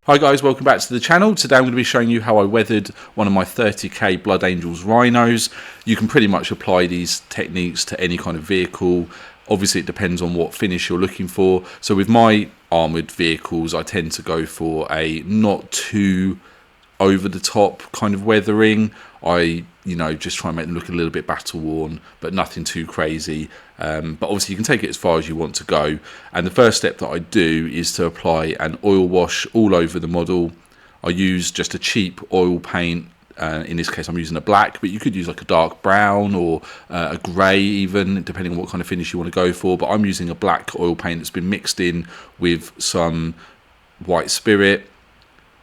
Hi guys, welcome back to the channel. Today I'm going to be showing you how I weathered one of my 30k Blood Angels rhinos. You can pretty much apply these techniques to any kind of vehicle. Obviously it depends on what finish you're looking for. So with my armoured vehicles I tend to go for a not too over the top kind of weathering. I just try and make them look a little bit battle worn, but nothing too crazy. But obviously you can take it as far as you want to go. And the first step that I do is to apply an oil wash all over the model. I use just a cheap oil paint. In this case I'm using a black, but you could use like a dark brown or a grey even, depending on what kind of finish you want to go for. But I'm using a black oil paint that's been mixed in with some white spirit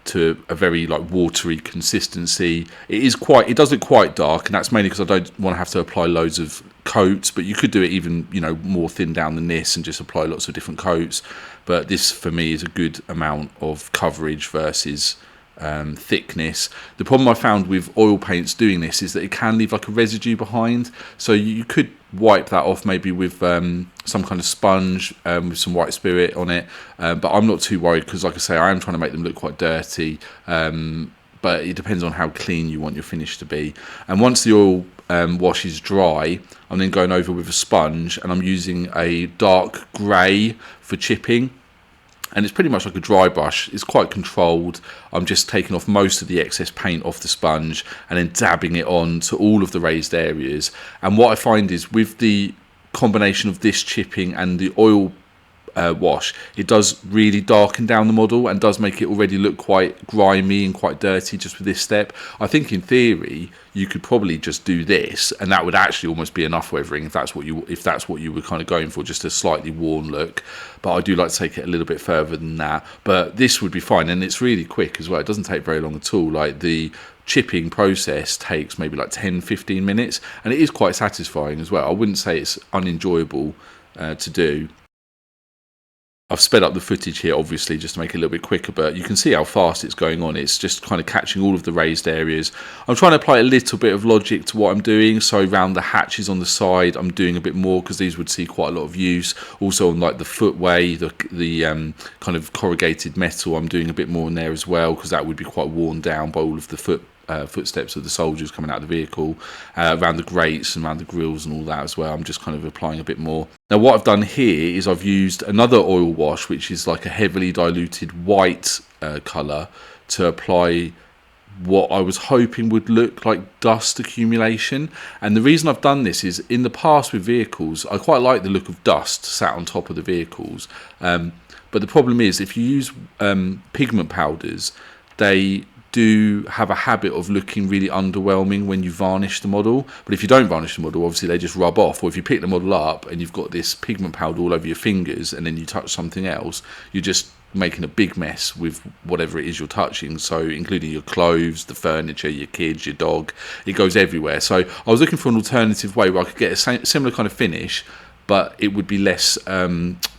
to a very like watery consistency. It does look quite dark, and that's mainly because I don't want to have to apply loads of coats, but you could do it even more thin down than this and just apply lots of different coats. But this for me is a good amount of coverage versus thickness. The problem I found with oil paints doing this is that it can leave like a residue behind, so you could wipe that off maybe with some kind of sponge with some white spirit on it, but I'm not too worried because, like I say, I am trying to make them look quite dirty, but it depends on how clean you want your finish to be. And once the oil wash is dry, I'm then going over with a sponge, and I'm using a dark grey for chipping. And it's pretty much like a dry brush. It's quite controlled. I'm just taking off most of the excess paint off the sponge and then dabbing it on to all of the raised areas. And what I find is with the combination of this chipping and the oil wash, it does really darken down the model and does make it already look quite grimy and quite dirty just with this step. I think in theory you could probably just do this and that would actually almost be enough weathering if that's what you were kind of going for, just a slightly worn look. But I do like to take it a little bit further than that, but this would be fine. And it's really quick as well. It doesn't take very long at all. Like the chipping process takes maybe like 10-15 minutes, and it is quite satisfying as well. I wouldn't say it's unenjoyable to do. I've sped up the footage here obviously just to make it a little bit quicker, but you can see how fast it's going on. It's just kind of catching all of the raised areas. I'm trying to apply a little bit of logic to what I'm doing, so around the hatches on the side I'm doing a bit more because these would see quite a lot of use. Also on like the footway, the kind of corrugated metal, I'm doing a bit more in there as well because that would be quite worn down by all of the footsteps of the soldiers coming out of the vehicle. Around the grates and around the grills and all that as well, I'm just kind of applying a bit more. Now what I've done here is I've used another oil wash, which is like a heavily diluted white colour, to apply what I was hoping would look like dust accumulation. And the reason I've done this is in the past with vehicles I quite like the look of dust sat on top of the vehicles, but the problem is if you use pigment powders, they do have a habit of looking really underwhelming when you varnish the model. But if you don't varnish the model, obviously they just rub off. Or if you pick the model up and you've got this pigment powder all over your fingers and then you touch something else, you're just making a big mess with whatever it is you're touching, so including your clothes, the furniture, your kids, your dog. It goes everywhere. So I was looking for an alternative way where I could get a similar kind of finish, but it would be less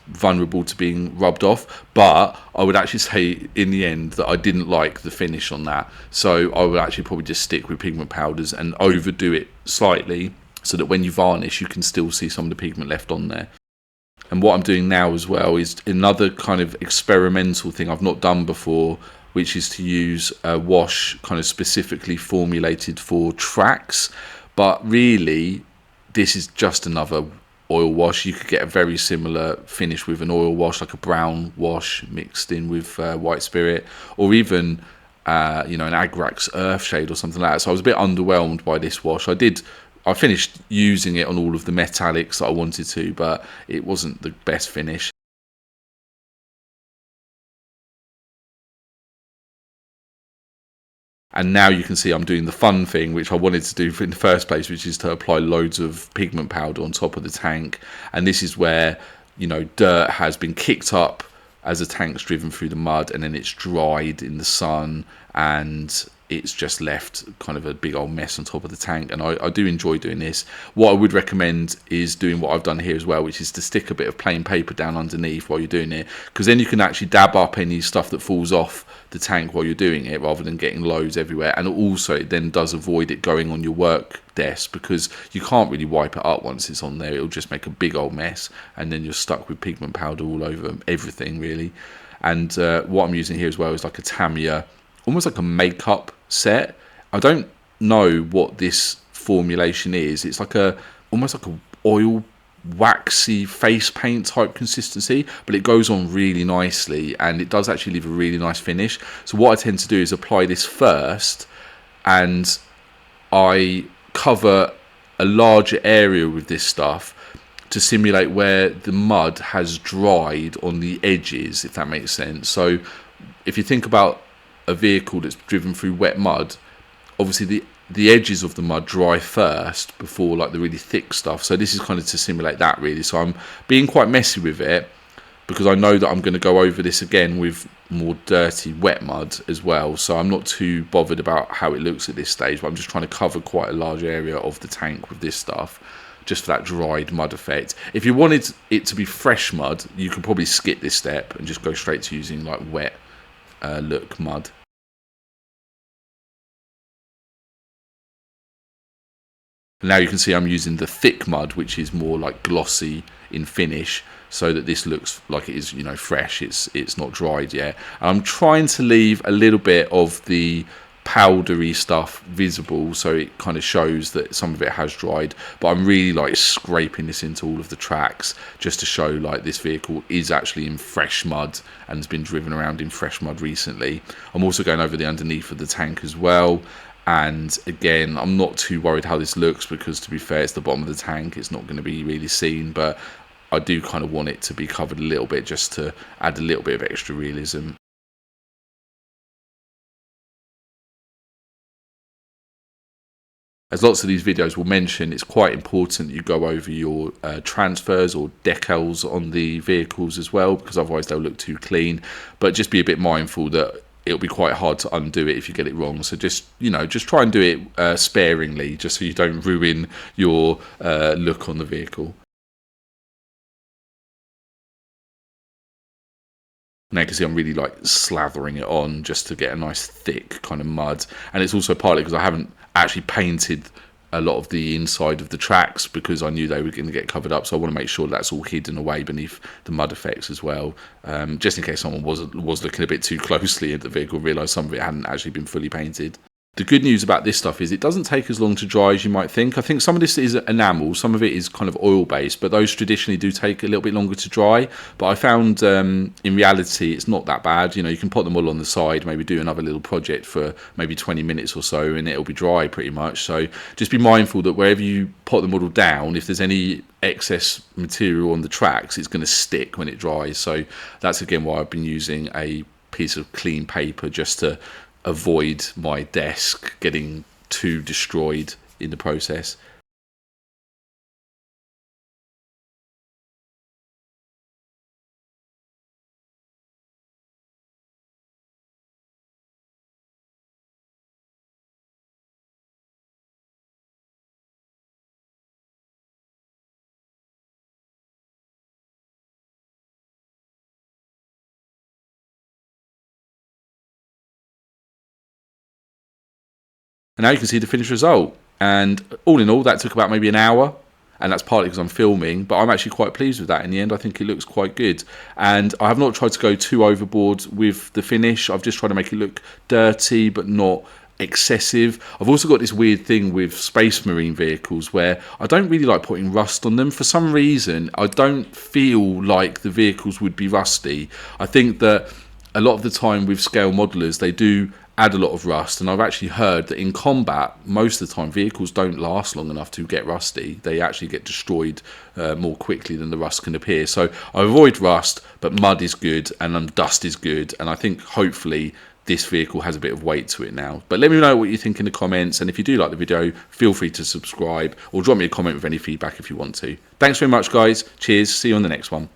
vulnerable to being rubbed off. But I would actually say in the end that I didn't like the finish on that, so I would actually probably just stick with pigment powders and overdo it slightly so that when you varnish you can still see some of the pigment left on there. And what I'm doing now as well is another kind of experimental thing I've not done before, which is to use a wash kind of specifically formulated for tracks. But really this is just another oil wash. You could get a very similar finish with an oil wash, like a brown wash mixed in with white spirit, or even an Agrax Earthshade or something like that. So I was a bit underwhelmed by this wash. I finished using it on all of the metallics that I wanted to, but it wasn't the best finish. And now you can see I'm doing the fun thing, which I wanted to do in the first place, which is to apply loads of pigment powder on top of the tank. And this is where, dirt has been kicked up as the tank's driven through the mud, and then it's dried in the sun, and it's just left kind of a big old mess on top of the tank. And I do enjoy doing this. What I would recommend is doing what I've done here as well, which is to stick a bit of plain paper down underneath while you're doing it, because then you can actually dab up any stuff that falls off the tank while you're doing it, rather than getting loads everywhere. And also it then does avoid it going on your work desk, because you can't really wipe it up once it's on there. It'll just make a big old mess, and then you're stuck with pigment powder all over everything really. And what I'm using here as well is like a Tamiya, almost like a makeup set. I don't know what this formulation is. It's like almost like a oil waxy face paint type consistency, but it goes on really nicely, and it does actually leave a really nice finish. So what I tend to do is apply this first, and I cover a larger area with this stuff to simulate where the mud has dried on the edges, if that makes sense. So if you think about a vehicle that's driven through wet mud, obviously the edges of the mud dry first before like the really thick stuff. So this is kind of to simulate that really. So I'm being quite messy with it, because I know that I'm going to go over this again with more dirty wet mud as well. So I'm not too bothered about how it looks at this stage, but I'm just trying to cover quite a large area of the tank with this stuff, just for that dried mud effect. If you wanted it to be fresh mud, you could probably skip this step and just go straight to using like wet look mud. Now you can see I'm using the thick mud, which is more like glossy in finish, so that this looks like it is, you know, fresh. It's not dried yet. And I'm trying to leave a little bit of the powdery stuff visible, so it kind of shows that some of it has dried, but I'm really like scraping this into all of the tracks just to show like this vehicle is actually in fresh mud and has been driven around in fresh mud recently. I'm also going over the underneath of the tank as well, and again I'm not too worried how this looks, because to be fair, it's the bottom of the tank, it's not going to be really seen, but I do kind of want it to be covered a little bit just to add a little bit of extra realism. As lots of these videos will mention, it's quite important that you go over your transfers or decals on the vehicles as well, because otherwise they'll look too clean. But just be a bit mindful that it'll be quite hard to undo it if you get it wrong. So just, you know, just try and do it sparingly, just so you don't ruin your look on the vehicle. Now you can see I'm really like slathering it on just to get a nice thick kind of mud. And it's also partly because I haven't actually painted a lot of the inside of the tracks, because I knew they were going to get covered up. So I want to make sure that's all hidden away beneath the mud effects as well, just in case someone was looking a bit too closely at the vehicle, realised some of it hadn't actually been fully painted. The good news about this stuff is it doesn't take as long to dry as you might think. I think some of this is enamel, some of it is kind of oil-based, but those traditionally do take a little bit longer to dry. But I found in reality it's not that bad. You know, you can put them all on the side, maybe do another little project for maybe 20 minutes or so, and it'll be dry pretty much. So just be mindful that wherever you put the model down, if there's any excess material on the tracks, it's going to stick when it dries. So that's again why I've been using a piece of clean paper, just to avoid my desk getting too destroyed in the process. And now you can see the finished result. And all in all, that took about maybe an hour. And that's partly because I'm filming, but I'm actually quite pleased with that in the end. I think it looks quite good. And I have not tried to go too overboard with the finish. I've just tried to make it look dirty, but not excessive. I've also got this weird thing with Space Marine vehicles where I don't really like putting rust on them. For some reason, I don't feel like the vehicles would be rusty. I think that a lot of the time with scale modelers, they do add a lot of rust, and I've actually heard that in combat most of the time vehicles don't last long enough to get rusty. They actually get destroyed more quickly than the rust can appear. So I avoid rust, but mud is good and dust is good, and I think hopefully this vehicle has a bit of weight to it now. But let me know what you think in the comments, and if you do like the video, feel free to subscribe or drop me a comment with any feedback if you want to. Thanks very much guys, cheers, see you on the next one.